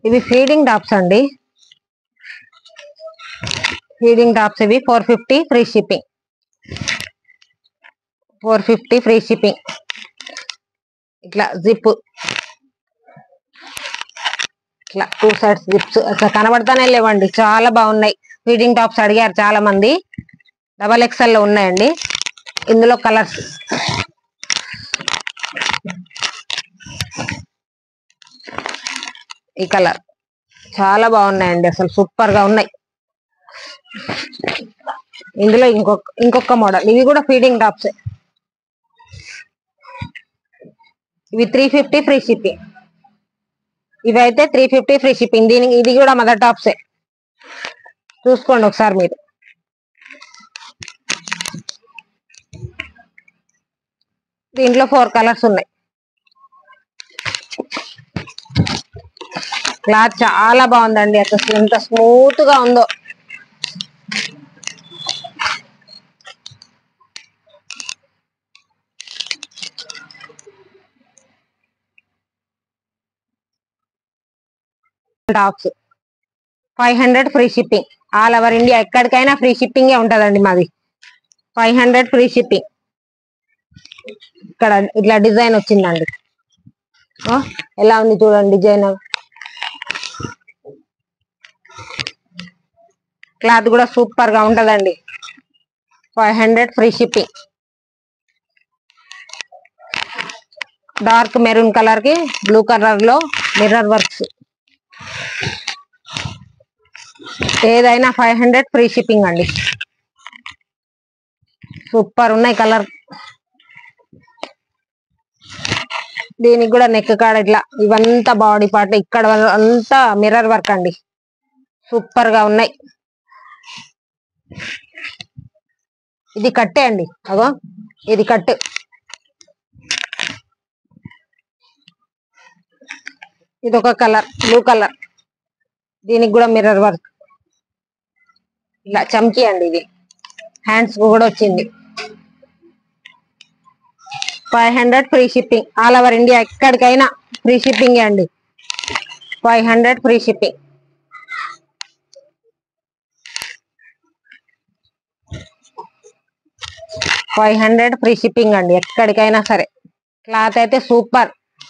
ఇవి feeding tops అండి. Feeding tops ఇవి 450 ఫ్రీ షిప్పింగ్. 450 free shipping. ఇట్లా జిప్, ఇట్లా 2 సైడ్స్ జిప్స్ అట్లా కనబడతానే లేవండి, చాలా బాగున్నాయి. ఫీడింగ్ టాప్స్ అడిగారు చాలా మంది. XXL లో ఉన్నాయండి. ఇందులో కలర్స్ ఈ కలర్ చాలా బాగున్నాయండి, అసలు సూపర్ గా ఉన్నాయి. ఇందులో ఇంకొక మోడల్, ఇవి కూడా ఫీడింగ్ టాప్స్. ఇవి 350 ఫ్రీ షిప్పింగ్. ఇవైతే 350 ఫ్రీ షిప్పింగ్. దీనికి ఇది కూడా మదర్ టాప్సే, చూసుకోండి ఒకసారి మీరు. దీంట్లో 4 కలర్స్ ఉన్నాయి. క్లాత్ చాలా బాగుందండి, అసలు ఎంత స్మూత్ గా ఉందో. Tops 500 free shipping. All over India ఎక్కడికైనా ఫ్రీ షిప్పింగే ఉంటదండి మాది. 500 ఫ్రీ షిప్పింగ్. ఇక్కడ ఇట్లా డిజైన్ వచ్చిందండి, ఎలా ఉంది చూడండి డిజైన్. క్లాత్ కూడా సూపర్ గా ఉంటదండి. 500 free shipping. Dark maroon colour కి బ్లూ కలర్ లో మిర్రర్ వర్క్స్. ఏదైనా 500 ఫ్రీ షిప్పింగ్ అండి. సూపర్ ఉన్నాయి కలర్. దీనికి కూడా నెక్ కాడ ఇట్లా ఇవంతా బాడీ పార్ట్, ఇక్కడ అంతా మిర్రర్ వర్క్ అండి, సూపర్ గా ఉన్నాయి. ఇది కట్టే అండి, అగో ఇది కట్. ఇది ఒక కలర్ బ్లూ కలర్, దీనికి కూడా మిర్రర్ వర్క్. ఇలా చమ్కీ అండి, ఇది హ్యాండ్స్ కూడా వచ్చింది. 500 free shipping. All over India ఎక్కడికైనా ఫ్రీ షిప్పింగ్ అండి. 500 ఫ్రీ షిప్పింగ్. $500 ఫ్రీ షిప్పింగ్ అండి, ఎక్కడికైనా సరే. క్లాత్ అయితే సూపర్.